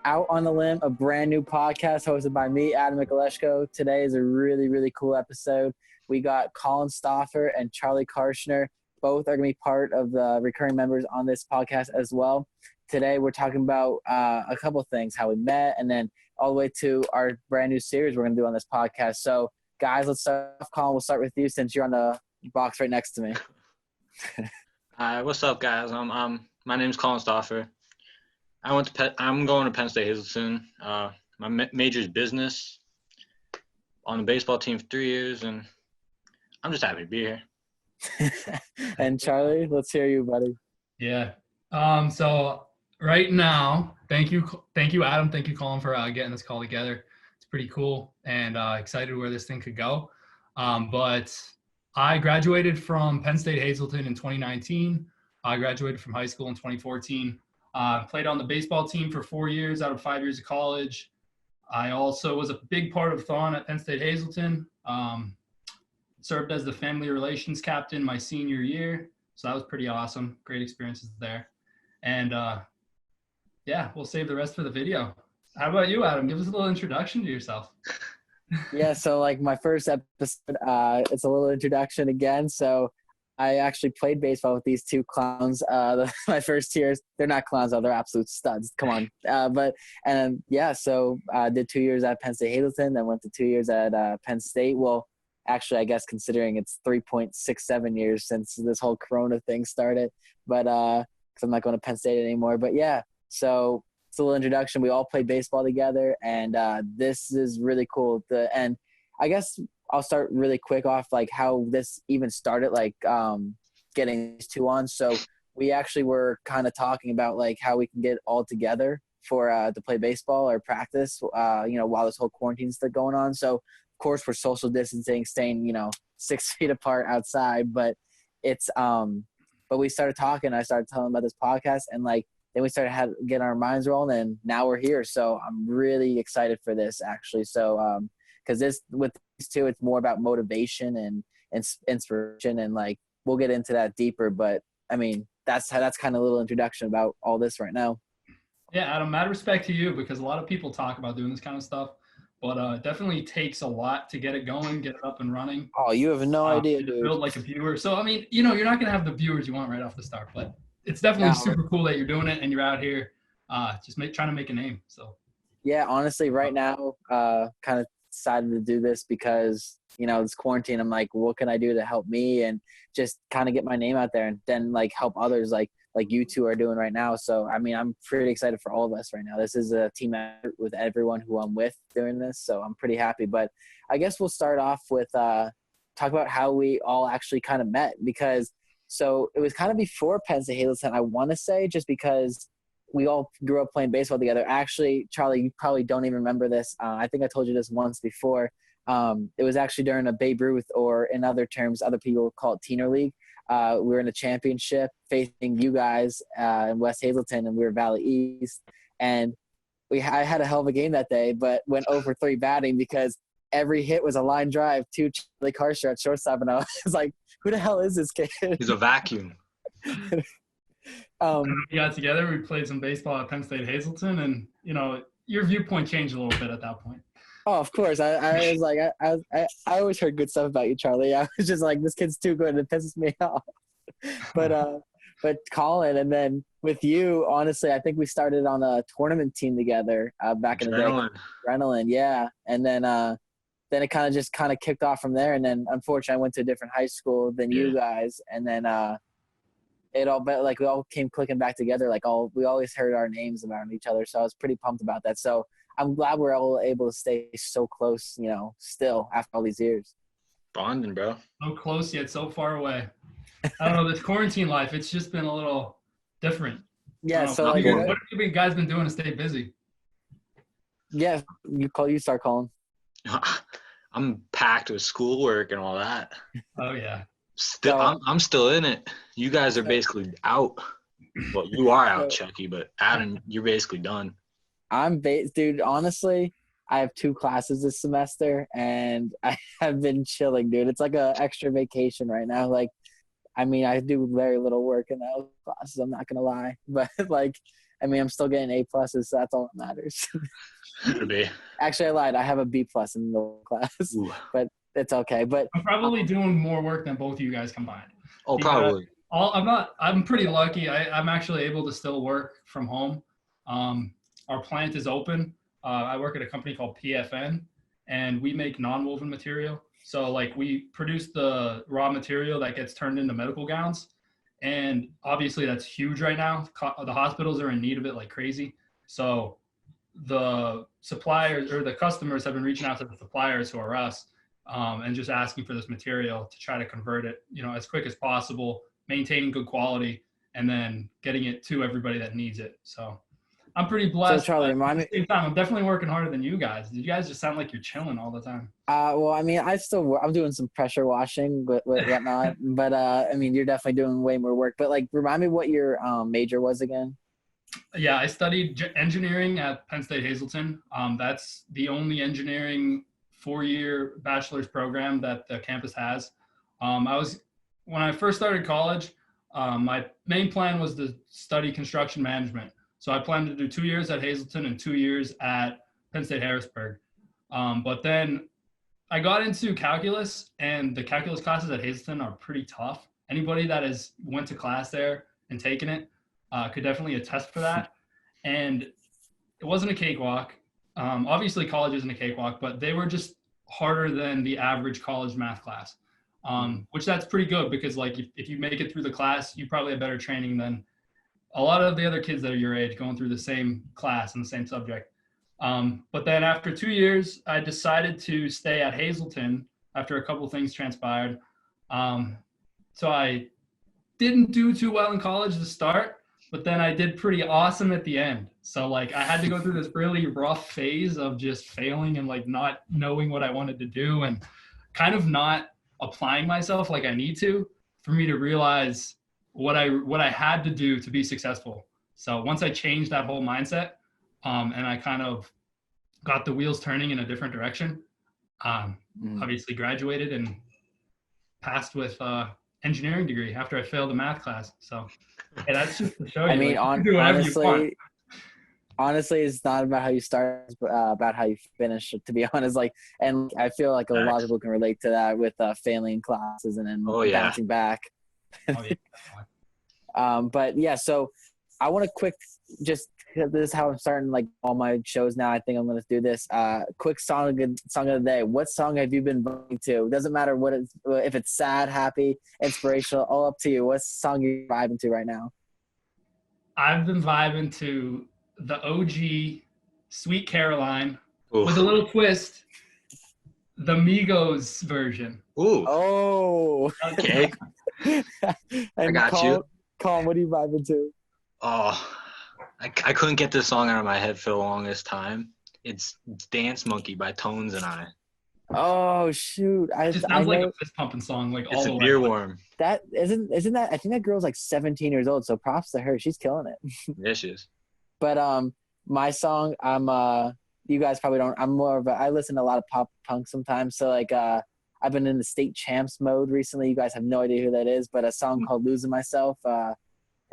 Out on the Limb, a brand new podcast hosted by me, Adam Mikuleshko. Today is a really, really cool episode. We got Colin Stoffer and Charlie Karshner. Both are going to be part of the recurring members on this podcast as well. Today we're talking about a couple of things, how we met, and then all the way to our brand new series we're going to do on this podcast. So, guys, let's start off. Colin, we'll start with you since you're on the box right next to me. Hi, what's up, guys? My name's Colin Stoffer. I'm going to Penn State Hazleton. My major is business. On the baseball team for 3 years, and I'm just happy to be here. And Charlie, let's hear you, buddy. Yeah. So right now, thank you, Adam. Thank you, Colin, for getting this call together. It's pretty cool and excited where this thing could go. But I graduated from Penn State Hazleton in 2019. I graduated from high school in 2014. Played on the baseball team for 4 years out of 5 years of college. I also was a big part of Thon at Penn State Hazleton. Served as the family relations captain my senior year. So that was pretty awesome. Great experiences there. And yeah, we'll save the rest for the video. How about you, Adam? Give us a little introduction to yourself. Yeah, so like my first episode, it's a little introduction again. So I actually played baseball with these two clowns. My first years, they're not clowns though; they're absolute studs. Come on, so I did 2 years at Penn State Hazleton, then went to 2 years at Penn State. Well, actually, I guess considering it's 3.67 years since this whole Corona thing started, but because I'm not going to Penn State anymore. But yeah, so it's a little introduction. We all played baseball together, and this is really cool. And I guess I'll start really quick off like how this even started, like getting these two on. So we actually were kind of talking about like how we can get all together for to play baseball or practice, while this whole quarantine stuff going on. So of course we're social distancing, staying 6 feet apart outside, but it's but we started talking. I started telling about this podcast, and like then we started getting our minds rolling, and now we're here. So I'm really excited for this actually. So because with these two, it's more about motivation and inspiration, and like we'll get into that deeper. But I mean, that's kind of a little introduction about all this right now. Yeah, Adam, mad respect to you, because a lot of people talk about doing this kind of stuff, but it definitely takes a lot to get it going, get it up and running. Oh, you have no idea, to dude. Build like a viewer. So I mean, you're not gonna have the viewers you want right off the start, but it's definitely super cool that you're doing it and you're out here, trying to make a name. So yeah, honestly, right now, kind of decided to do this because this quarantine. I'm like, what can I do to help me and just kind of get my name out there, and then like help others like you two are doing right now. So I mean, I'm pretty excited for all of us right now. This is a team effort with everyone who I'm with doing this, so I'm pretty happy. But I guess we'll start off with talk about how we all actually kind of met, because so it was kind of before Penn State Hazleton, I want to say, just because we all grew up playing baseball together. Actually, Charlie, you probably don't even remember this. I think I told you this once before. It was actually during a Babe Ruth, or in other terms, other people call it Teener League. We were in a championship facing you guys in West Hazleton, and we were Valley East. And I had a hell of a game that day, but went 0 for 3 batting because every hit was a line drive to Charlie Karshner at shortstop. And I was like, who the hell is this kid? He's a vacuum. We got together, we played some baseball at Penn State Hazleton, and your viewpoint changed a little bit at that point. Oh, of course. I was like, I always heard good stuff about you, Charlie. I was just like, this kid's too good. It pisses me off. But Colin, and then with you, honestly, I think we started on a tournament team together back in the day. Adrenaline, yeah. And then it kind of kicked off from there. And then unfortunately, I went to a different high school than you guys. And then we all came clicking back together. Like we always heard our names around each other. So I was pretty pumped about that. So I'm glad we're all able to stay so close, still after all these years. Bonding, bro. So close yet so far away. I don't know, this quarantine life, it's just been a little different. Yeah, so what have you guys been doing to stay busy? Yeah, you start calling. I'm packed with schoolwork and all that. Oh yeah. I'm still in it. You guys are basically out. Well, you are out, Chucky, but Adam, you're basically done. Dude, honestly, I have 2 classes this semester, and I have been chilling, dude. It's like a extra vacation right now. Like, I mean, I do very little work in those classes, I'm not going to lie. But, like, I mean, I'm still getting A pluses, so that's all that matters. Could be. Actually, I lied. I have a B plus in the class, but it's okay. But I'm probably doing more work than both of you guys combined. Oh, probably. I'm pretty lucky. I'm actually able to still work from home. Our plant is open. I work at a company called PFN, and we make non-woven material. So like we produce the raw material that gets turned into medical gowns. And obviously that's huge right now. The hospitals are in need of it like crazy. So the suppliers or the customers have been reaching out to the suppliers, who are us, and just asking for this material to try to convert it, as quick as possible, maintaining good quality, and then getting it to everybody that needs it. So I'm pretty blessed. So Charlie, at the same time, I'm definitely working harder than you guys. You guys just sound like you're chilling all the time. Well, I mean, I'm doing some pressure washing with whatnot, but I mean, you're definitely doing way more work. But like, remind me what your major was again. Yeah, I studied engineering at Penn State Hazleton. That's the only engineering 4-year bachelor's program that the campus has. When I first started college, my main plan was to study construction management. So I planned to do 2 years at Hazleton and 2 years at Penn State Harrisburg. But then I got into calculus, and the calculus classes at Hazleton are pretty tough. Anybody that has went to class there and taken it could definitely attest for that. And it wasn't a cakewalk. Obviously, college isn't a cakewalk, but they were just harder than the average college math class, which that's pretty good because, like, if you make it through the class, you probably have better training than a lot of the other kids that are your age going through the same class and the same subject. But then after 2 years, I decided to stay at Hazleton after a couple things transpired. So I didn't do too well in college to start, but then I did pretty awesome at the end. So like I had to go through this really rough phase of just failing and like not knowing what I wanted to do and kind of not applying myself like I need to for me to realize what I had to do to be successful. So once I changed that whole mindset, and I kind of got the wheels turning in a different direction, obviously graduated and passed with engineering degree after I failed a math class. So yeah, that's just to show you. I mean, like, you do whatever you want. Honestly, it's not about how you start, it's about how you finish, to be honest. Like, and I feel like a lot of people can relate to that with failing classes and then bouncing back. Oh, yeah. But yeah, so I want to this is how I'm starting like all my shows now. I think I'm going to do this. Quick song of the day. What song have you been vibing to? It doesn't matter if it's sad, happy, inspirational, all up to you. What song are you vibing to right now? I've been vibing to the OG Sweet Caroline with a little twist, the Migos version. Ooh. Oh. Okay. I got you. Colin, what are you vibing to? Oh, I couldn't get this song out of my head for the longest time. It's Dance Monkey by Tones and I. Oh shoot! It just sounds like a fist pumping song, like it's all a beer worm. That isn't that? I think that girl's like 17 years old. So props to her. She's killing it. Yeah, she is. But my song, you guys probably don't. I listen to a lot of pop punk sometimes. So like I've been in the State Champs mode recently. You guys have no idea who that is, but a song called "Losing Myself."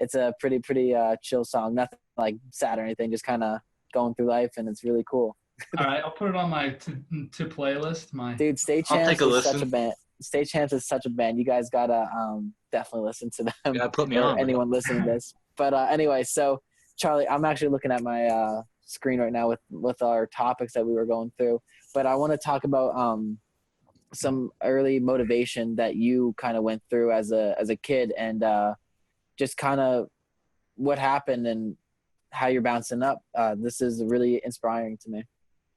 It's a pretty chill song. Nothing like sad or anything. Just kind of going through life, and it's really cool. All right, I'll put it on my to playlist. Dude, State Champs is such a band. State Champs is such a band. You guys gotta definitely listen to them. Yeah, put me on. Anyone listening to this. But anyway, so Charlie, I'm actually looking at my screen right now with our topics that we were going through. But I want to talk about some early motivation that you kind of went through as a kid, and just kind of what happened and how you're bouncing up. This is really inspiring to me.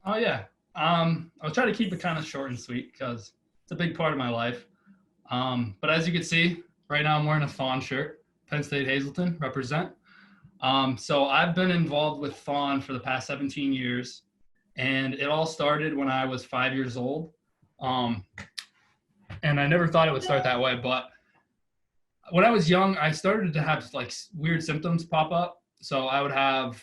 Oh yeah. I'll try to keep it kind of short and sweet because it's a big part of my life. But as you can see, right now I'm wearing a Thon shirt, Penn State Hazleton, represent. So I've been involved with Thon for the past 17 years, and it all started when I was 5 years old. And I never thought it would start that way, but when I was young, I started to have like weird symptoms pop up. So I would have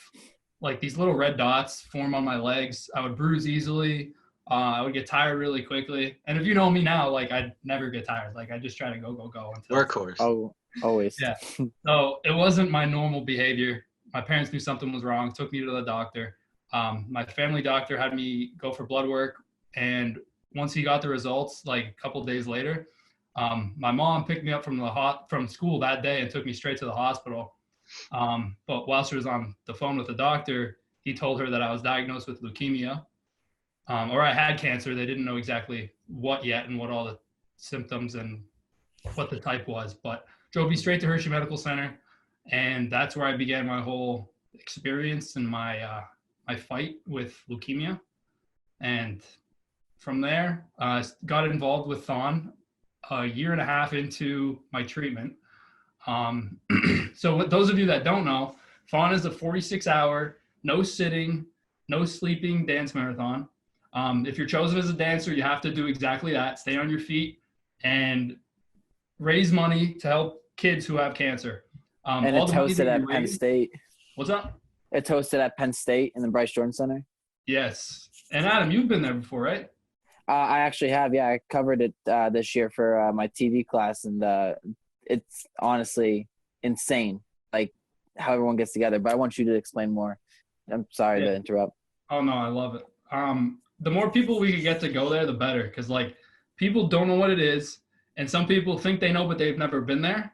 like these little red dots form on my legs. I would bruise easily. I would get tired really quickly. And if you know me now, like I never get tired. Like I just try to go until workhorse. Oh, always. Yeah. So it wasn't my normal behavior my parents knew something was wrong, took me to the doctor. My family doctor had me go for blood work. And once he got the results, like a couple days later, my mom picked me up from school that day and took me straight to the hospital. But while she was on the phone with the doctor, he told her that I was diagnosed with leukemia, or I had cancer. They didn't know exactly what yet and what all the symptoms and what the type was, but drove me straight to Hershey Medical Center. And that's where I began my whole experience and my fight with leukemia. And from there, got involved with Thon a year and a half into my treatment. So with those of you that don't know, Thon is a 46-hour, no sitting, no sleeping dance marathon. If you're chosen as a dancer, you have to do exactly that. Stay on your feet and raise money to help kids who have cancer. And it's hosted at Penn State. What's up? It's hosted at Penn State in the Bryce Jordan Center. Yes. And Adam, you've been there before, right? I actually have. Yeah, I covered it this year for my TV class, and it's honestly insane, like how everyone gets together. But I want you to explain more. I'm sorry to interrupt. Oh no, I love it. The more people we could get to go there, the better, because like people don't know what it is, and some people think they know, but they've never been there.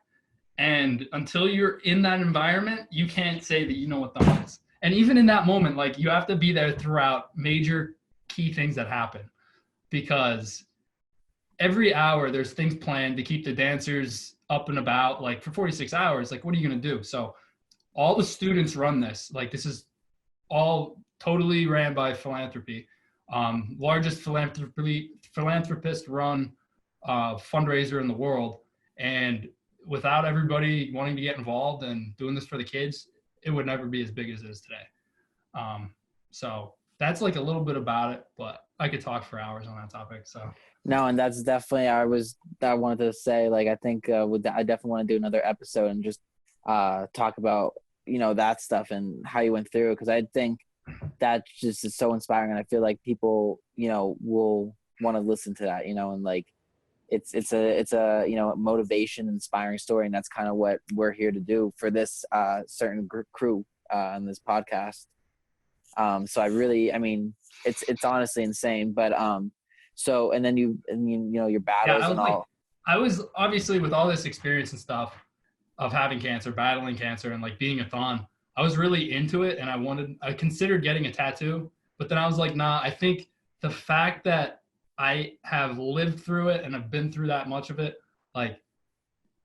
And until you're in that environment, you can't say that you know what that is. And even in that moment, like you have to be there throughout major key things that happen, because every hour there's things planned to keep the dancers up and about. Like for 46 hours, like what are you going to do? So all the students run this. Like this is all totally ran by philanthropy. Largest philanthropist run fundraiser in the world. And without everybody wanting to get involved and doing this for the kids, it would never be as big as it is today. So that's like a little bit about it, but I could talk for hours on that topic. So no, and that's definitely I wanted to say, like, I think I definitely want to do another episode and just talk about, you know, that stuff and how you went through it, because I think that just is so inspiring, and I feel like people, you know, will want to listen to that, you know, and like it's a you know, motivation, inspiring story, and that's kind of what we're here to do for this certain crew on this podcast. So I mean, it's honestly insane, but so and then you know, your battles and all. I was obviously, with all this experience and stuff of having cancer, battling cancer, and like being a Thon, I was really into it, and I considered getting a tattoo, but then I was like, nah, I think the fact that I have lived through it and have been through that much of it, like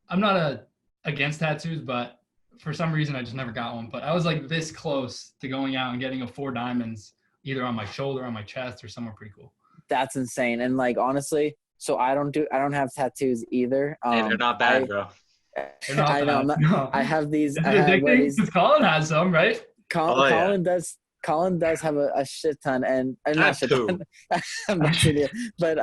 I'm not against tattoos, but for some reason I just never got one. But I was like this close to going out and getting a 4 diamonds either on my shoulder, on my chest, or somewhere pretty cool. That's insane. And like, honestly, so I don't have tattoos either. Hey, they're not bad, bro. I know. No. I have these. Is it addicting? Because Colin has some, right? Colin does. Colin does have a shit ton, and not shit ton. I'm not kidding you. But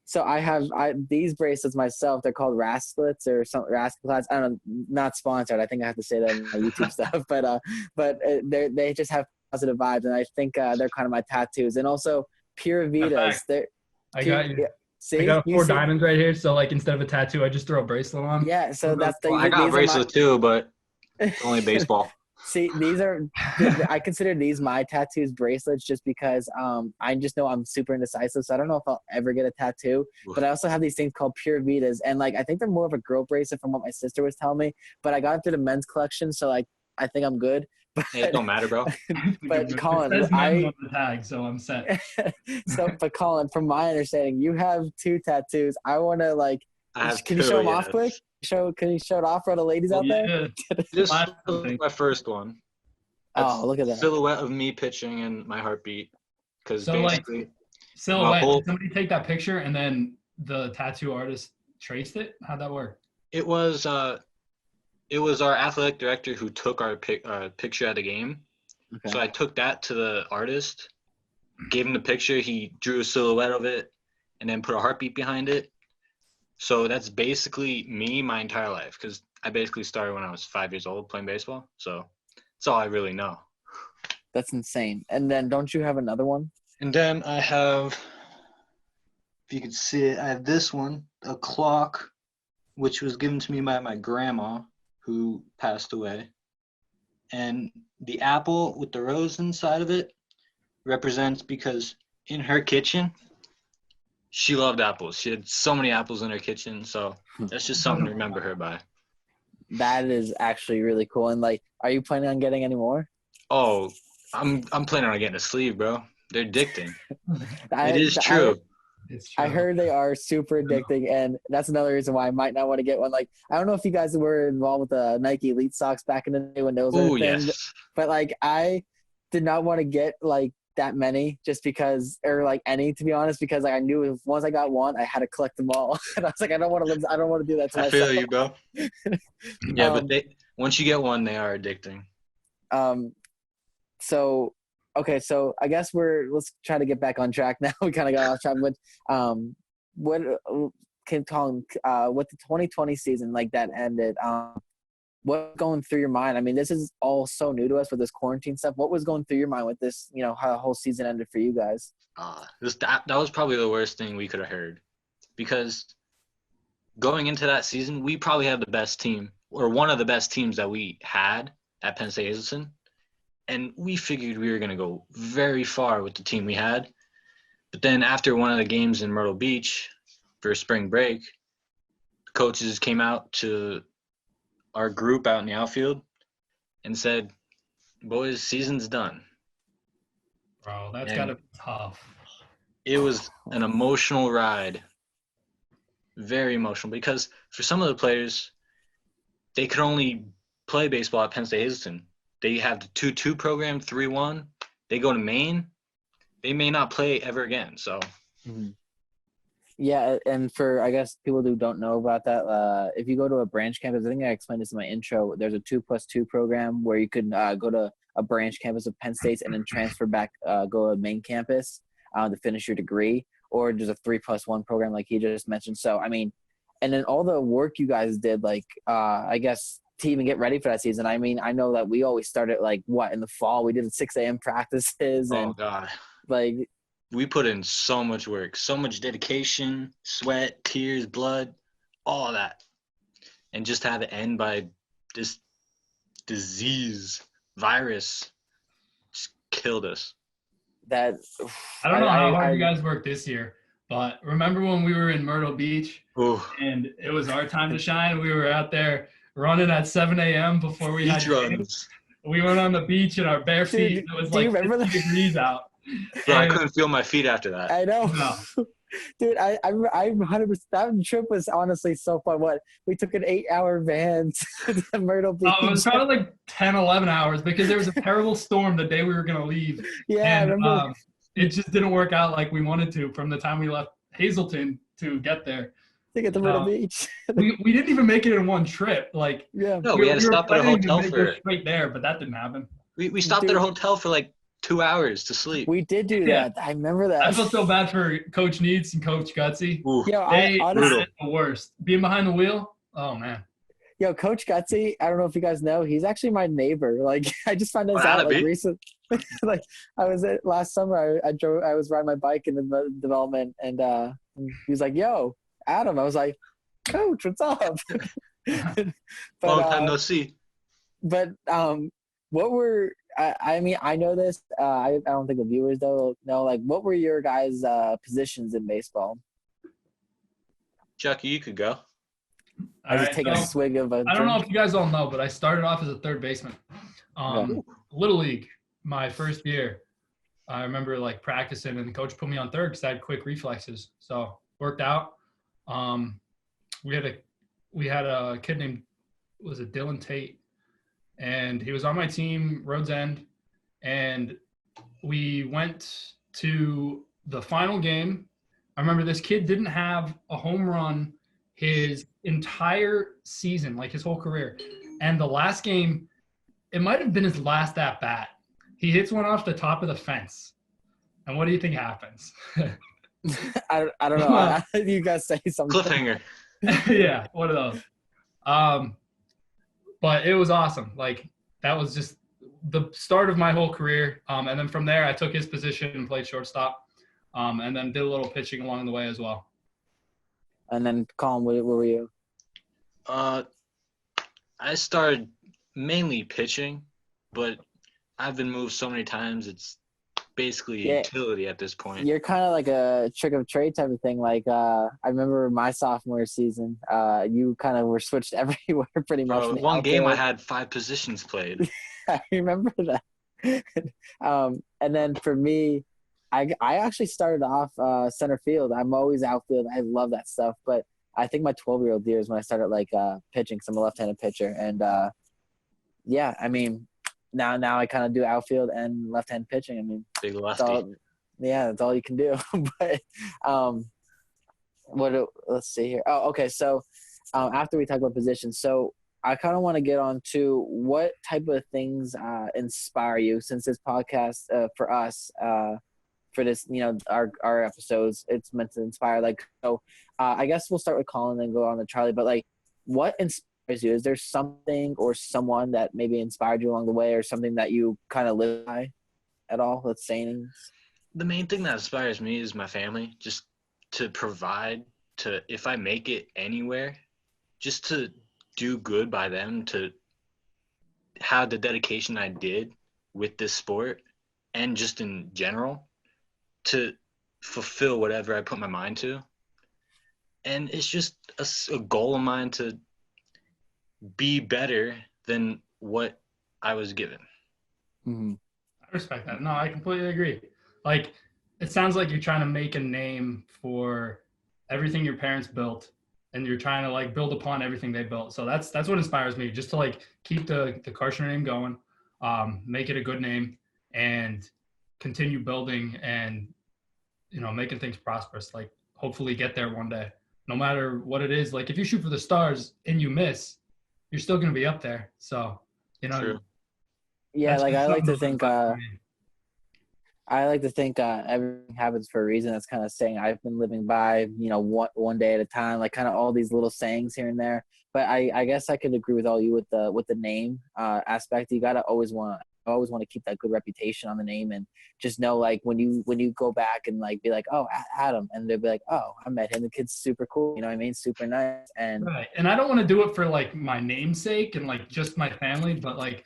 so I have these bracelets myself. They're called Rasclets or some Rasclets. I don't know. Not sponsored. I think I have to say that in my YouTube stuff. But they just have positive vibes, and I think they're kind of my tattoos. And also Pure Vitas. I got you. Yeah. See, I got 4 diamonds right here. So like instead of a tattoo, I just throw a bracelet on. Yeah. So that's the. I got a bracelet too, but it's only baseball. See, I consider these my tattoos bracelets just because I just know I'm super indecisive, so I don't know if I'll ever get a tattoo. But I also have these things called Pure Vitas, and like I think they're more of a girl bracelet from what my sister was telling me. But I got it through the men's collection, so like I think I'm good. But hey, it don't matter, bro. But Colin, on the tag, so I'm set. But Colin, from my understanding, you have 2 tattoos. I want to like. Can you show them off quick? Can you show it off for the ladies out there? This is my first one. That's look at that silhouette of me pitching and my heartbeat. Because so basically, like silhouette. Did somebody take that picture and then the tattoo artist traced it? How'd that work? It was our athletic director who took our picture at the game. Okay. So I took that to the artist, gave him the picture. He drew a silhouette of it, and then put a heartbeat behind it. So that's basically me my entire life, because I basically started when I was 5 years old playing baseball. So that's all I really know. That's insane. And then don't you have another one? And then I have, if you can see it, I have this one, a clock, which was given to me by my grandma, who passed away. And the apple with the rose inside of it represents because in her kitchen, she loved apples. She had so many apples in her kitchen. So that's just something to remember her by. That is actually really cool. And like, are you planning on getting any more? Oh, I'm planning on getting a sleeve, bro. They're addicting. It I, is I true. It's true. I heard they are super addicting, and that's another reason why I might not want to get one. Like, I don't know if you guys were involved with the Nike Elite socks back in the day when those were Oh, a thing, yes. but like, I did not want to get like that many just because, or like any, to be honest, because like I knew if once I got one, I had to collect them all, and I was like, I don't want to do that to I myself. feel you, bro. Yeah, but Um, once you get one, they are addicting. So okay, so I guess let's try to get back on track now. We kind of got off track, but what can Colin, with the 2020 season like that ended, what going through your mind? I mean, this is all so new to us with this quarantine stuff. What was going through your mind with this, how the whole season ended for you guys? That was probably the worst thing we could have heard, because going into that season, we probably had the best team, or one of the best teams that we had at Penn State Hazelton, and we figured we were going to go very far with the team we had. But then after one of the games in Myrtle Beach for spring break, the coaches came out to our group out in the outfield and said, "Boys, season's done." Bro, that's And gotta be tough. it was an emotional ride, very emotional, because for some of the players, they could only play baseball at Penn State Hazelton. They have the 2-2 program, 3-1. They go to Maine. They may not play ever again. So, Yeah, and for I guess people who don't know about that, if you go to a branch campus, I think I explained this in my intro. There's a 2+2 program where you can go to a branch campus of Penn State's and then transfer back, go to main campus to finish your degree, or there's a 3+1 program like he just mentioned. So I mean, and then all the work you guys did, like I guess to even get ready for that season. I mean, I know that we always started like in the fall. We did 6 a.m. practices oh and God, like. we put in so much work, so much dedication, sweat, tears, blood, all of that. And just have it end by this disease, virus, just killed us. That I don't know how hard you guys worked this year, but remember when we were in Myrtle Beach Ooh. and it was our time to shine? We were out there running at 7 a.m. before we had Beach runs. We went on the beach in our bare feet. Dude, It was do you like remember 50 degrees out. Bro, I And couldn't feel my feet after that. I know. no. Dude, I 100%. That trip was honestly so fun. We took an 8-hour van to Myrtle Beach. It was probably like 10, 11 hours because there was a terrible storm the day we were going to leave. Yeah, And I remember. it just didn't work out like we wanted to from the time we left Hazleton to get there. To get to Myrtle Beach. We didn't even make it in one trip. Like, Yeah. No, we had to were stop at a planning to hotel make for it it. straight there, but that didn't happen. We stopped at a hotel for like 2 hours to sleep. We did do that. I remember that. I felt so bad for Coach Needs and Coach Gutsy. They had it the worst. Being behind the wheel, oh, man. Yo, Coach Gutsy, I don't know if you guys know, he's actually my neighbor. Like, I just found this out like recently. Like, last summer, I was riding my bike in the development, and he was like, "Yo, Adam." I was like, "Coach, what's up?" But, long time no see. But what were I mean, I know this. I don't think the viewers though know. Like, what were your guys' positions in baseball? Chucky, you could go. I was just taking a swig of a drink. I don't know if you guys all know, but I started off as a third baseman. Little League, my first year. I remember like practicing, and the coach put me on third because I had quick reflexes. So worked out. We had a kid named Dylan Tate, and he was on my team, Rhodes End, and we went to the final game. I remember this kid didn't have a home run his entire season, like his whole career. And the last game, it might have been his last at bat. He hits one off the top of the fence. And what do you think happens? I don't know. You guys say something. Cliffhanger. Yeah, one of those. But it was awesome. Like, that was just the start of my whole career. And then from there, I took his position and played shortstop. And then did a little pitching along the way as well. And then, Colin, where were you? I started mainly pitching, but I've been moved so many times. It's basically Yeah. utility at this point. You're kind of like a trick of trade type of thing. Like I remember my sophomore season, you kind of were switched everywhere pretty much. Bro, In the one game I outfield. had 5 positions played. I remember that. And then for me, I actually started off center field. I'm always outfield. I love that stuff. But I think my 12-year-old year is when I started like pitching. Cause I'm a left-handed pitcher, and yeah, I mean, now I kind of do outfield and left-hand pitching. I mean, Big that's lefty. all. Yeah, that's all you can do. But let's see here. Oh, okay. So after we talk about positions, so I kind of want to get on to what type of things inspire you, since this podcast for us for this, our episodes, it's meant to inspire. Like, so I guess we'll start with Colin and go on to Charlie. But like, what inspires you? Is there something or someone that maybe inspired you along the way, or something that you kind of live by at all? Let's say. The main thing that inspires me is my family. Just to provide, to if I make it anywhere, just to do good by them, to have the dedication I did with this sport and just in general, to fulfill whatever I put my mind to. And it's just a goal of mine to be better than what I was given. Mm-hmm. I respect that. No, I completely agree. Like, it sounds like you're trying to make a name for everything your parents built, and you're trying to like build upon everything they built. So that's what inspires me, just to like keep the Karshner name going, make it a good name, and continue building and making things prosperous. Like, hopefully get there one day, no matter what it is. Like, if you shoot for the stars and you miss, you're still going to be up there. So True. Yeah, like I like to think everything everything happens for a reason. That's kind of saying I've been living by, one day at a time, like kind of all these little sayings here and there. But I guess I could agree with all you with the name aspect. You gotta always want to keep that good reputation on the name, and just know, like, when you go back and like be like, oh, Adam, and they'll be like, oh, I met him. The kid's super cool. You know what I mean? Super nice. And right. And I don't want to do it for like my namesake and like just my family, but like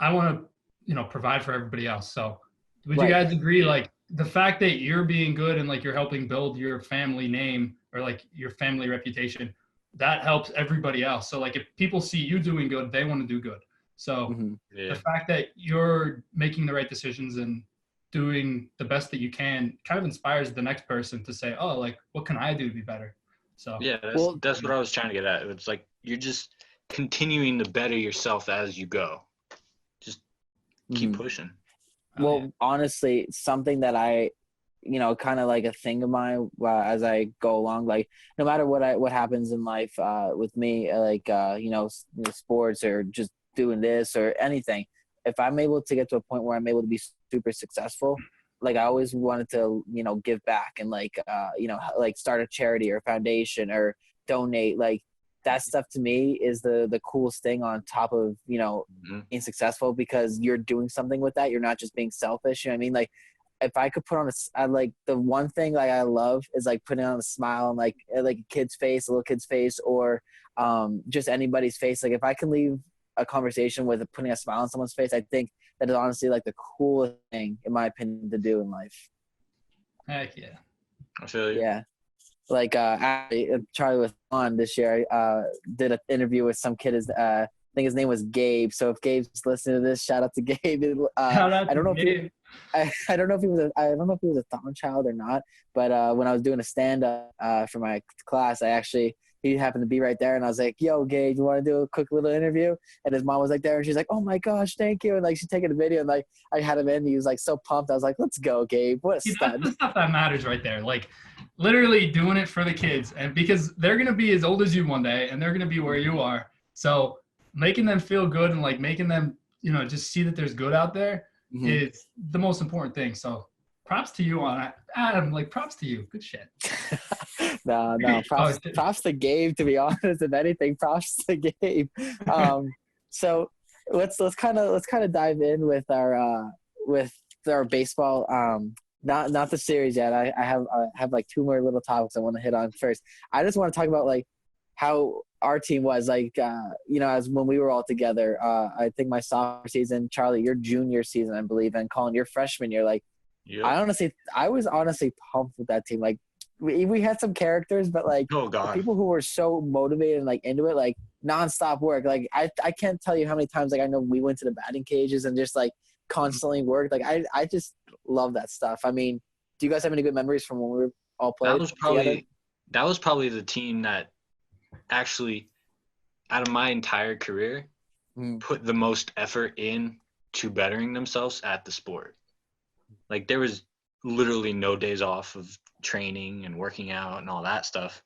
I want to, provide for everybody else. So would you guys agree, like, the fact that you're being good and like you're helping build your family name or like your family reputation, that helps everybody else. So like if people see you doing good, they want to do good. So the fact that you're making the right decisions and doing the best that you can kind of inspires the next person to say, oh, like, what can I do to be better? So yeah, that's what I was trying to get at. It's like you're just continuing to better yourself as you go. Just keep pushing. Well, honestly, something that I, kind of like a thing of mine as I go along, like no matter what happens in life with me, like, sports or just doing this or anything, if I'm able to get to a point where I'm able to be super successful, like I always wanted to, give back and like, like start a charity or a foundation or donate. Like that stuff to me is the coolest thing on top of, being successful, because you're doing something with that. You're not just being selfish. You know what I mean? Like if I could put on I like the one thing like I love is like putting on a smile on like a little kid's face, or just anybody's face. Like if I can leave a conversation with putting a smile on someone's face, I think that is honestly like the coolest thing, in my opinion, to do in life. Heck yeah. I feel you. Yeah. Like Charlie was on this year. I did an interview with some kid. I think his name was Gabe. So if Gabe's listening to this, shout out to Gabe. I don't know if he was a Thorn child or not. But when I was doing a stand up for my class, he happened to be right there, and I was like, "Yo, Gabe, you want to do a quick little interview?" And his mom was like there, and she's like, "Oh my gosh, thank you!" And like she's taking a video, and like I had him in. He was like so pumped. I was like, "Let's go, Gabe! What a stud!" That's the stuff that matters right there. Like literally doing it for the kids, and because they're gonna be as old as you one day, and they're gonna be where you are. So making them feel good and like making them, just see that there's good out there is the most important thing. So props to you on Adam. Like props to you. Good shit. No. Props to Gabe, to be honest. If anything, props to Gabe. So let's kind of dive in with our baseball. Not the series yet. I have like two more little topics I want to hit on first. I just want to talk about like how our team was like, as when we were all together, I think my sophomore season, Charlie, your junior season, I believe, and Colin, your freshman year, like, Yep. I was honestly pumped with that team. Like, we had some characters, but like Oh the God. people who were so motivated and like into it, like nonstop work. Like I can't tell you how many times like I know we went to the batting cages and just like constantly worked. Like I just love that stuff. I mean, do you guys have any good memories from when we were all played together? That was probably the team that actually, out of my entire career, put the most effort in to bettering themselves at the sport. Like, there was literally no days off of training and working out and all that stuff.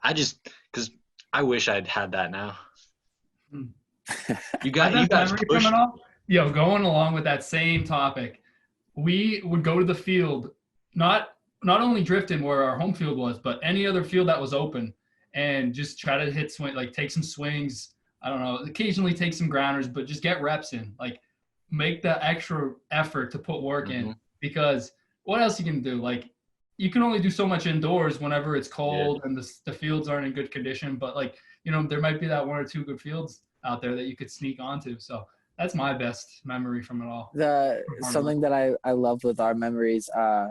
Because I wish I'd had that now. You guys pushed. Yo, going along with that same topic, we would go to the field, not only Drifton where our home field was, but any other field that was open, and just try to hit swing, like take some swings. I don't know, occasionally take some grounders, but just get reps in. Like, make the extra effort to put work in, because what else you can do? Like, you can only do so much indoors whenever it's cold and the fields aren't in good condition. But like, there might be that one or two good fields out there that you could sneak onto. So that's my best memory from it all. Something that I loved with our memories,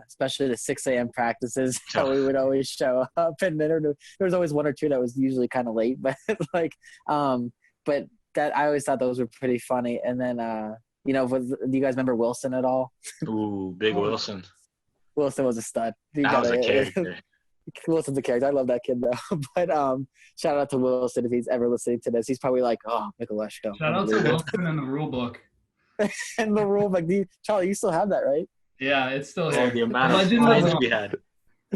especially the 6 a.m. practices, how we would always show up, and there was always one or two that was usually kind of late, but like, but that I always thought those were pretty funny. And then, do you guys remember Wilson at all? Ooh, big Wilson. Wilson was a stud. That was a character. Wilson's a character. I love that kid though. But shout out to Wilson if he's ever listening to this. He's probably like, oh, Mikuleshko. Shout out to Wilson and the rule book. And the rule book. Charlie, you still have that, right? Yeah, it's still here. The amount of fines we had.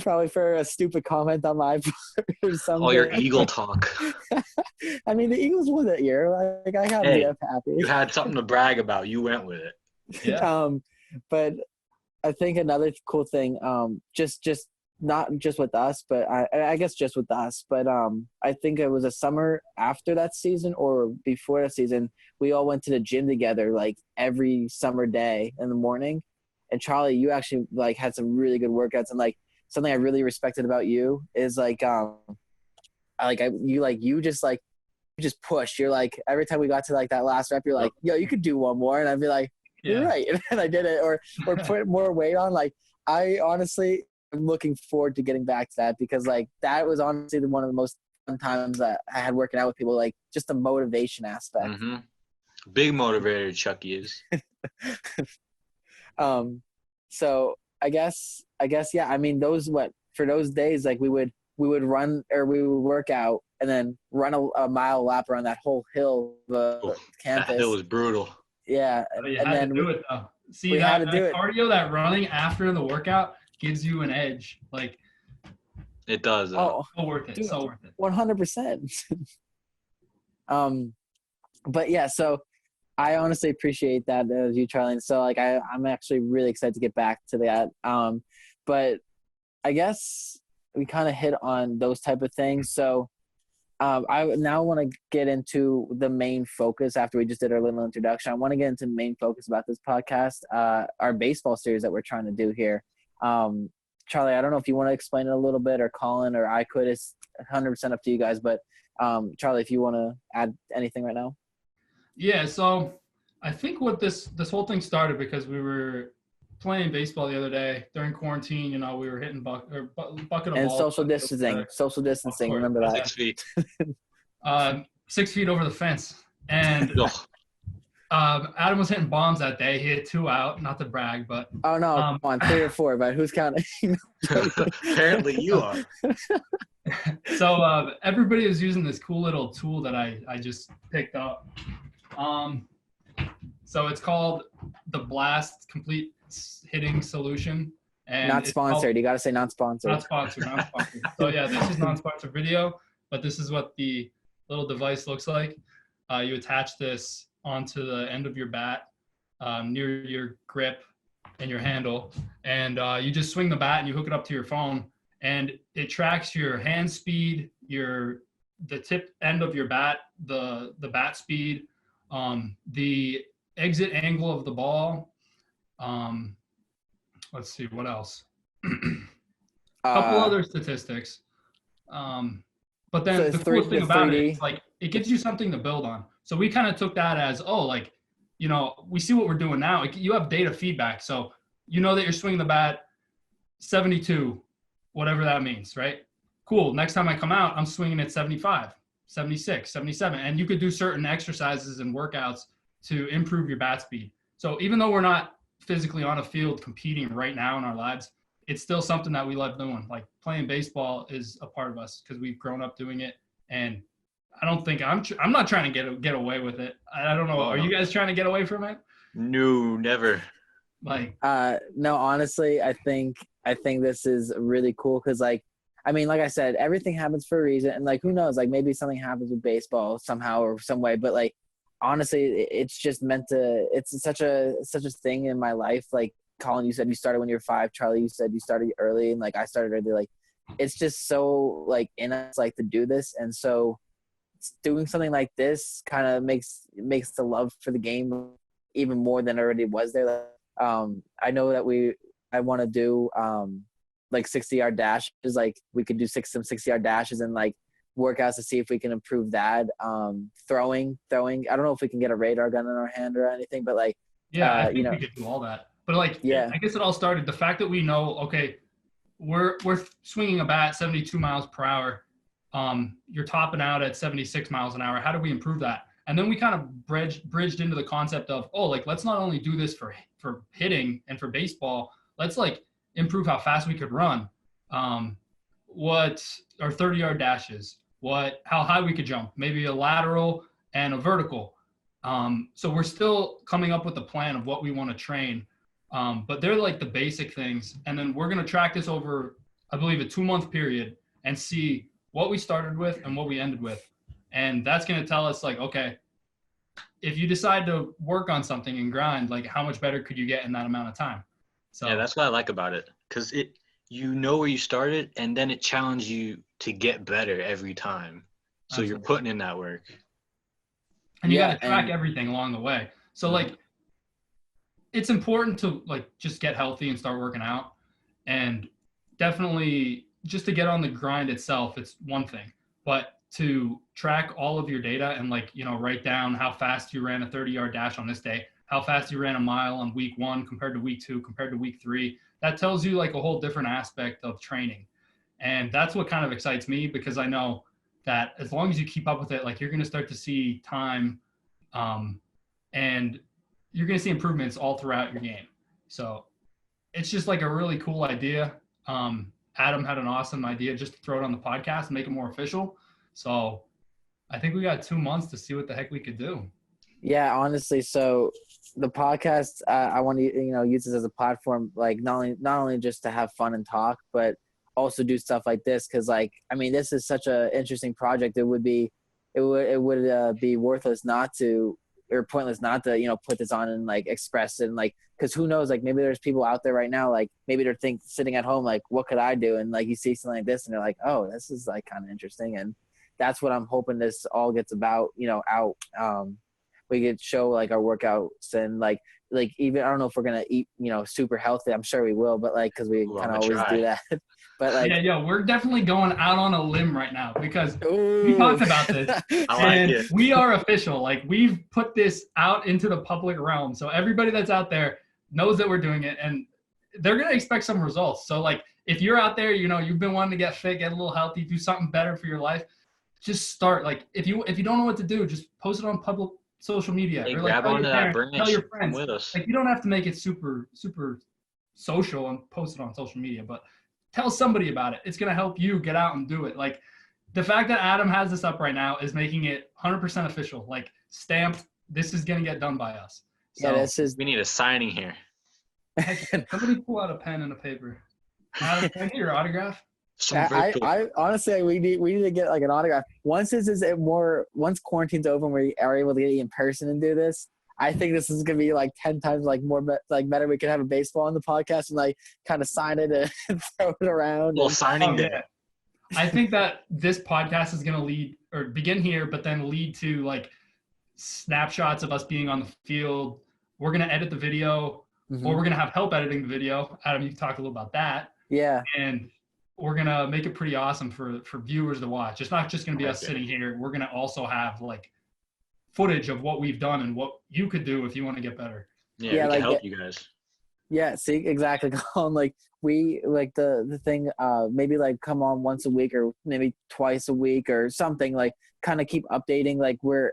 Probably for a stupid comment on my part or something. All your Eagle talk. I mean, the Eagles won that year. Like, I gotta be happy. You had something to brag about. You went with it. Yeah. But I think another cool thing, just not just with us, but I guess just with us, but I think it was a summer after that season or before that season, we all went to the gym together like every summer day in the morning. And Charlie, you actually like had some really good workouts, and like something I really respected about you is like you just push. You're like, every time we got to like that last rep, you're like, yo, you could do one more, and I'd be like, you're right, and I did it, or put more weight on. Like, I honestly am looking forward to getting back to that, because like that was honestly one of the most fun times that I had working out with people, like just the motivation aspect. Big motivator Chucky is. So I guess yeah, I mean, for those days, like we would run, or we would work out and then run a mile lap around that whole hill of campus. That hill was brutal. Yeah, and then do it though. See, we had to do cardio, that running after the workout gives you an edge. Like, it does. So worth it. Dude, so worth it. 100%. But yeah, so I honestly appreciate that, you, Charlie. And so like I'm actually really excited to get back to that. But I guess we kind of hit on those type of things. So I now want to get into the main focus after we just did our little introduction. I want to get into the main focus about this podcast, our baseball series that we're trying to do here. Charlie, I don't know if you want to explain it a little bit, or Colin, or I could. It's 100% up to you guys. But Charlie, if you want to add anything right now. Yeah, so I think what this whole thing started because we were playing baseball the other day during quarantine. We were hitting bucket of balls. And social distancing. Remember that. 6 feet. 6 feet over the fence. And Adam was hitting bombs that day. He hit 2 out, not to brag, but oh no, come on, 3 or 4, but who's counting? Apparently you are. So everybody was using this cool little tool that I just picked up. So it's called the Blast Complete Hitting Solution. And not sponsored. You got to say not sponsored. Not sponsored. So yeah, this is non-sponsored video, but this is what the little device looks like. You attach this onto the end of your bat, near your grip and your handle, and you just swing the bat and you hook it up to your phone, and it tracks your hand speed, the tip end of your bat, the bat speed, the exit angle of the ball. Let's see, what else? A couple other statistics. But then So the three coolest the thing about it 3D. is like it gives you something to build on. So we kind of took that as, oh, like, you know, we see what we're doing now. Like, you have data feedback. So you know that you're swinging the bat 72, whatever that means, right? Cool. Next time I come out, I'm swinging at 75, 76, 77. And you could do certain exercises and workouts to improve your bat speed. So even though we're not physically on a field competing right now in our lives, it's still something that we love doing. Like playing baseball is a part of us because we've grown up doing it. And I don't think I'm not trying to get away with it. I don't know. Oh, Are no. you guys trying to get away from it? No, never. Like, No, honestly, I think this is really cool because, like, I mean, like I said, everything happens for a reason, and like, who knows? Like, maybe something happens with baseball somehow or some way. But like, honestly, it's just meant to. It's such a thing in my life. Like, Colin, you said you started when you were 5. Charlie, you said you started early, and like I started early. Like, it's just so like in us, like to do this, and so doing something like this kind of makes the love for the game even more than already was there. Like, I know that I want to do like 60-yard dashes. Like we could do some 60-yard dashes and like workouts to see if we can improve that. Throwing. I don't know if we can get a radar gun in our hand or anything, but like, yeah, I you think know, we could do all that. But like, yeah, I guess it all started the fact that we know, okay, we're swinging a bat 72 miles per hour. You're topping out at 76 miles an hour. How do we improve that? And then we kind of bridged into the concept of, oh, like, let's not only do this for hitting and for baseball, let's like improve how fast we could run. What our 30-yard dashes, how high we could jump, maybe a lateral and a vertical. So we're still coming up with a plan of what we want to train. But they're like the basic things. And then we're going to track this over, I believe, a 2-month period and see what we started with and what we ended with. And that's going to tell us, like, okay, if you decide to work on something and grind, like, how much better could you get in that amount of time? So Yeah, that's what I like about it, because you know where you started, and then it challenges you to get better every time. So absolutely. you're putting in that work. And you yeah, got to track everything along the way. So like, it's important to like just get healthy and start working out, and definitely just to get on the grind itself, it's one thing, but to track all of your data and, like, you know, write down how fast you ran a 30-yard dash on this day, how fast you ran a mile on week 1 compared to week 2 compared to week 3. That tells you like a whole different aspect of training. And that's what kind of excites me, because I know that as long as you keep up with it, like, you're going to start to see time, and you're going to see improvements all throughout your game. So it's just like a really cool idea. Adam had an awesome idea just to throw it on the podcast and make it more official. So I think we got 2 months to see what the heck we could do. Yeah, honestly. So the podcast, I want to, you know, use this as a platform, like not only just to have fun and talk, but also do stuff like this. Cause like, I mean, this is such a interesting project. It would be worthless not to, or pointless not to, you know, put this on and like express it. And like, cause who knows, like maybe there's people out there right now, like maybe they're sitting at home, like, what could I do? And like, you see something like this and they're like, oh, this is like kind of interesting. And that's what I'm hoping this all gets about, you know, out. We could show like our workouts and like even, I don't know if we're going to eat, you know, super healthy. I'm sure we will, but like, cause we kind of always do that. But like, yeah, we're definitely going out on a limb right now, because ooh. we talked about this. I like and it. We are official. Like, we've put this out into the public realm. So everybody that's out there knows that we're doing it, and they're going to expect some results. So like, if you're out there, you know, you've been wanting to get fit, get a little healthy, do something better for your life, just start. Like, if you don't know what to do, just post it on public social media, Hey, or like grab tell onto your that parents, branch. tell your Come friends. with us. Like, you don't have to make it super social and post it on social media, but tell somebody about it. It's going to help you get out and do it. Like, the fact that Adam has this up right now is making it 100% official, like stamped. This is going to get done by us. So yeah, this is, We need a signing here. somebody pull out a pen and a paper. Adam, can I get your autograph? I honestly, we need to get like an autograph. Once once quarantine's over and we are able to get in person and do this, I think this is gonna be like 10 times like more like better. We could have a baseball on the podcast and like kind of sign it and throw it around. Little signing day. Yeah. I think that this podcast is gonna begin here, but then lead to like snapshots of us being on the field. We're gonna edit the video, or we're gonna have help editing the video. Adam, you can talk a little about that. Yeah. And we're gonna make it pretty awesome for viewers to watch. It's not just gonna be us Okay. sitting here. We're gonna also have like footage of what we've done and what you could do if you want to get better. Yeah, Yeah, we can like help you guys. yeah, see exactly. Colin, like we like the thing maybe like come on once a week or maybe twice a week or something, like kind of keep updating, like we're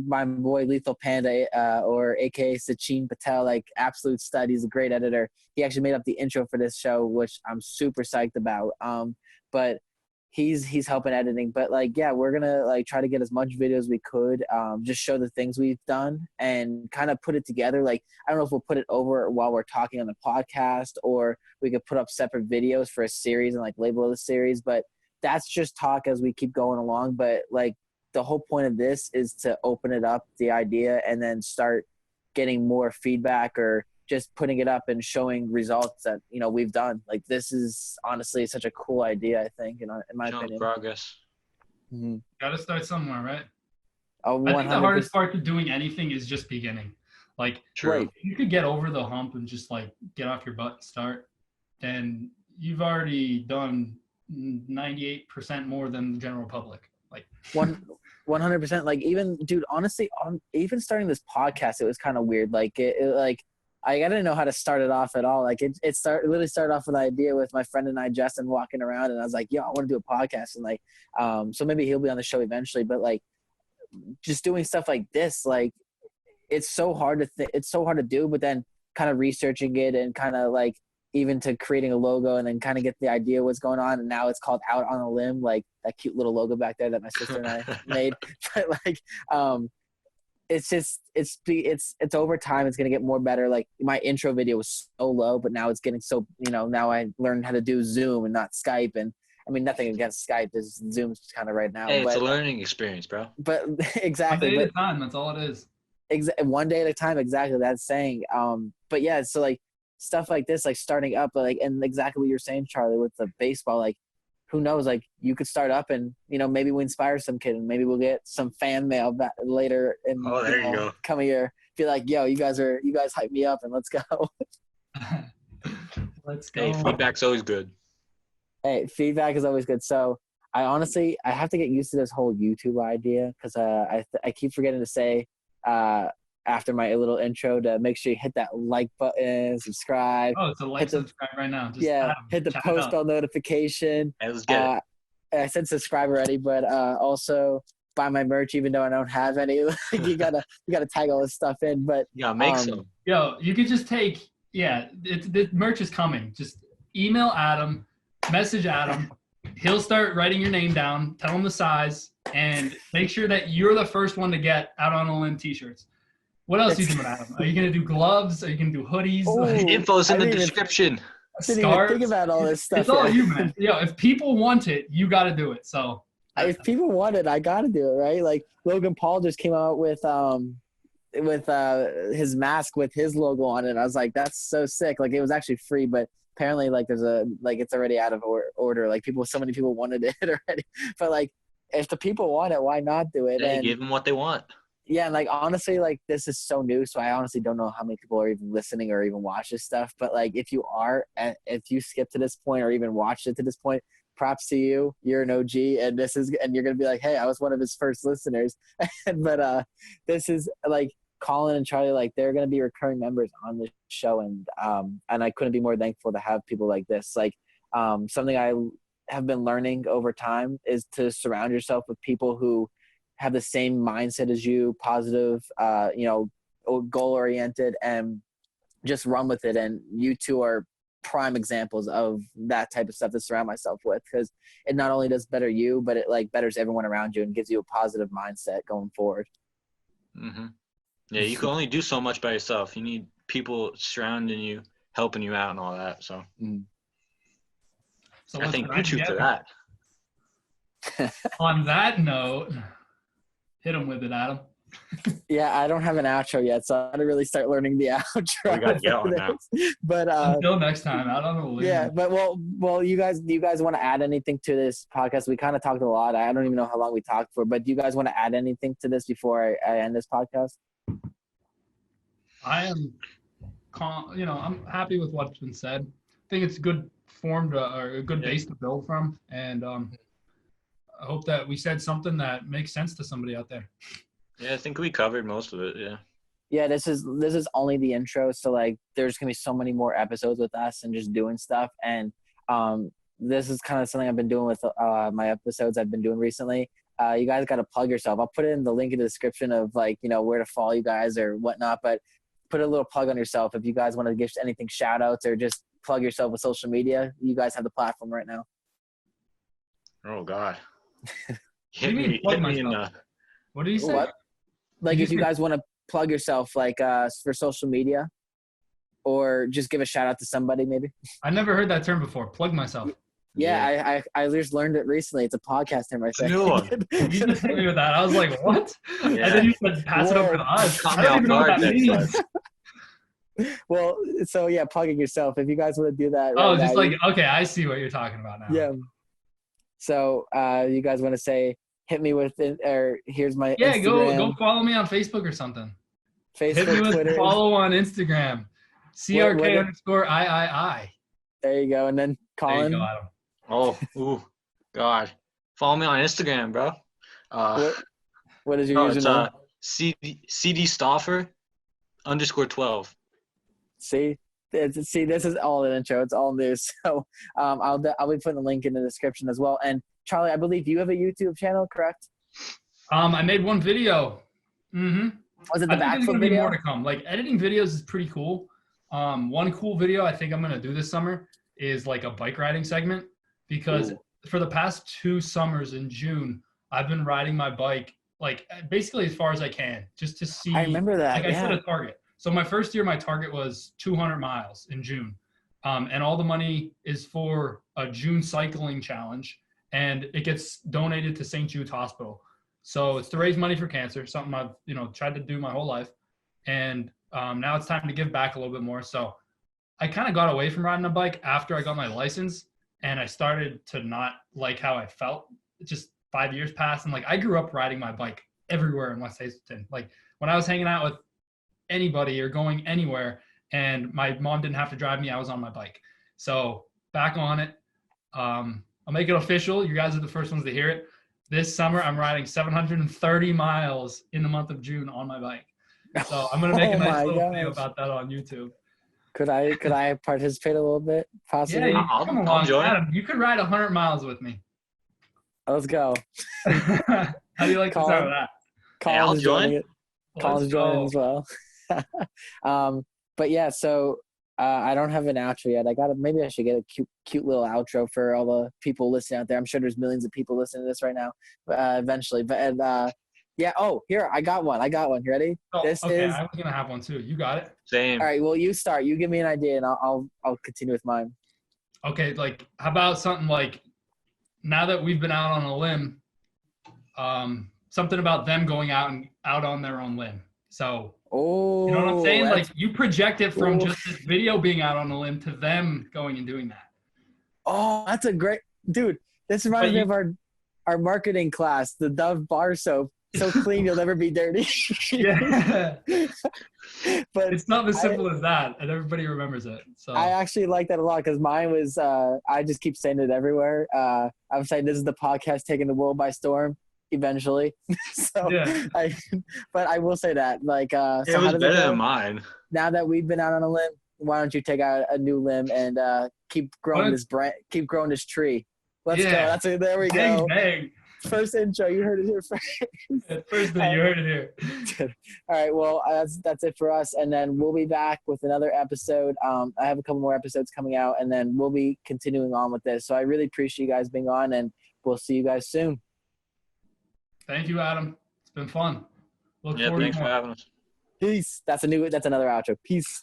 my boy Lethal Panda or aka Sachin Patel, like absolute stud. He's a great editor. He actually made up the intro for this show, which I'm super psyched about. But he's helping editing, but like yeah, we're gonna like try to get as much video as we could, just show the things we've done and kind of put it together. Like I don't know if we'll put it over while we're talking on the podcast, or we could put up separate videos for a series and like label the series, but that's just talk as we keep going along. But like the whole point of this is to open it up, the idea, and then start getting more feedback or just putting it up and showing results that we've done. Like this is honestly such a cool idea, I think, in my Showing opinion. progress. Mm-hmm. Got to start somewhere, right? Oh, I think the 100%. hardest part to doing anything is just beginning. Like, True. Right. if you could get over the hump and just like get off your butt and start, then you've already done 98% more than the general public. Like 100%. Like even, dude, honestly, even starting this podcast, it was kind of weird. Like like I didn't know how to start it off at all. Like it literally started off with an idea with my friend and I, Justin, walking around, and I was like, yo, I want to do a podcast, and like, so maybe he'll be on the show eventually. But like, just doing stuff like this, like, it's so hard to do. But then kind of researching it and kind of like even to creating a logo and then kind of get the idea what's going on. And now it's called Out on a Limb, like that cute little logo back there that my sister and I made. But like, it's just it's over time it's gonna get more better. Like my intro video was so low, but now it's getting so now I learned how to do Zoom and not Skype. And I mean, nothing against Skype, is Zoom's kind of right now. Hey, it's but a learning experience, bro. but one exactly. day But at a time. That's all it is. one day at a time, exactly, that's saying. But yeah, so like stuff like this, like starting up, like, and exactly what you're saying, Charlie, with the baseball, like who knows, like you could start up and maybe we inspire some kid and maybe we'll get some fan mail back later in Oh, there you go. coming year, be like, yo, you guys hype me up and let's go. Let's go. Hey, feedback's always good. Hey, feedback is always good. So I have to get used to this whole YouTube idea, because I keep forgetting to say after my little intro to make sure you hit that like button, subscribe. Oh, it's a like, subscribe right now. Just Hit the post bell notification. Hey, let's get it. I said subscribe already, but also buy my merch, even though I don't have any. you gotta tag all this stuff in. But Yeah, make some. Yo, you could just take the merch is coming. Just email Adam, message Adam. He'll start writing your name down, tell him the size, and make sure that you're the first one to get Out on a Limb t-shirts. What else are you doing, Adam? Are you going to do gloves? Are you going to do hoodies? Oh, The info's in the description. I didn't even think about all this stuff. It's all you, man. If people want it, you got to do it. So if people want it, I got to do it, right? Like Logan Paul just came out with his mask with his logo on it. I was like, that's so sick. Like it was actually free, but apparently like it's already out of order. Like so many people wanted it already. But like if the people want it, why not do it? Yeah, and give them what they want. yeah, and like honestly, like this is so new, so I honestly don't know how many people are even listening or even watch this stuff. But like if you skip to this point or even watched it to this point, props to you. You're an OG, and you're gonna be like, hey, I was one of his first listeners. But this is like Colin and Charlie, like they're gonna be recurring members on the show, and I couldn't be more thankful to have people like this. Like something I have been learning over time is to surround yourself with people who have the same mindset as you, positive, goal oriented, and just run with it. And you two are prime examples of that type of stuff to surround myself with, because it not only does better you, but it like betters everyone around you and gives you a positive mindset going forward. Mm-hmm. Yeah, you can only do so much by yourself. You need people surrounding you, helping you out and all that. So, So I think YouTube for that. On that note, hit him with it, Adam. Yeah, I don't have an outro yet, so I got to really start learning the outro. We got to get on now. But until next time, Out on a Limb. Yeah, but well, you guys want to add anything to this podcast? We kind of talked a lot. I don't even know how long we talked for, but do you guys want to add anything to this before I end this podcast? I am, I'm happy with what's been said. I think it's good formed a good base to build from, and I hope that we said something that makes sense to somebody out there. Yeah, I think we covered most of it. Yeah. Yeah, this is only the intro. So like, there's gonna be so many more episodes with us and just doing stuff. And this is kind of something I've been doing with my episodes I've been doing recently. You guys got to plug yourself. I'll put it in the link in the description of like, you know, where to follow you guys or whatnot. But put a little plug on yourself if you guys want to give anything, shout outs, or just plug yourself with social media. You guys have the platform right now. Oh God. Hit me in the. What did you say? What? Like, if you guys want to plug yourself, like for social media, or just give a shout out to somebody, maybe. I never heard that term before. Plug myself. Yeah. I just learned it recently. It's a podcast term, I think. New one. You just hit me with that. I was like, what? Yeah. And then you said, pass it over to us. I don't even know what that means. Well, so yeah, plugging yourself. If you guys want to do that. Oh, just like, okay, I see what you're talking about now. Yeah. So you guys want to say, hit me with it, or here's my Instagram. Go follow me on Facebook or something. Facebook, hit me with Twitter. Follow on Instagram. CRK_III. There you go. And then Colin. There you go, Adam. Oh, ooh, God. Follow me on Instagram, bro. What is your username? CD Stoffer _12. See, this is all an intro. It's all new. So I'll be putting the link in the description as well. And Charlie, I believe you have a YouTube channel, correct? I made one video. Mm-hmm. Was it the backflip video? Be more to come. Like, editing videos is pretty cool. One cool video I think I'm gonna do this summer is like a bike riding segment, because for the past 2 summers in June, I've been riding my bike like basically as far as I can, just to see. I remember that. Like, I set a target. So my first year, my target was 200 miles in June. And all the money is for a June cycling challenge, and it gets donated to St. Jude's Hospital. So it's to raise money for cancer, something I've, tried to do my whole life. And now it's time to give back a little bit more. So I kind of got away from riding a bike after I got my license, and I started to not like how I felt. Just 5 years passed, and like, I grew up riding my bike everywhere in West Hazelton. Like, when I was hanging out with anybody or going anywhere and my mom didn't have to drive me, I was on my bike. So back on it. I'll make it official. You guys are the first ones to hear it. This summer, I'm riding 730 miles in the month of June on my bike. So I'm going to make a nice little video about that on YouTube. Could I participate a little bit? Possibly? Yeah, come along. Adam, you could ride 100 miles with me. Let's go. How do you like to start with that? Colin's joining it. Colin's joining as well. But yeah, so I don't have an outro yet. Maybe I should get a cute little outro for all the people listening out there. I'm sure there's millions of people listening to this right now, eventually. But yeah. Oh, here, I got one. You ready? Oh, okay. I was gonna have one too. You got it. Same. All right. Well, you start. You give me an idea, and I'll continue with mine. Okay. Like, how about something like, now that we've been out on a limb, something about them going out on their own limb. So, you know what I'm saying? Like, you project it from just this video being out on a limb to them going and doing that. Oh, that's a great dude. This reminds me of our marketing class, the Dove bar soap. So clean, you'll never be dirty. Yeah. But it's not as simple as that, and everybody remembers it. So I actually like that a lot, because mine was I just keep saying it everywhere. I'm saying this is the podcast taking the world by storm eventually. So yeah. But I will say that, like, it was better than mine. Now that we've been out on a limb, why don't you take out a new limb and keep growing this tree? Let's go. There we go. Bang. First intro, you heard it here first. First thing, you heard it here. All right, well, that's it for us, and then we'll be back with another episode. I have a couple more episodes coming out, and then we'll be continuing on with this. So I really appreciate you guys being on, and we'll see you guys soon. Thank you, Adam. It's been fun. Thanks for having us. Peace. That's another outro. Peace.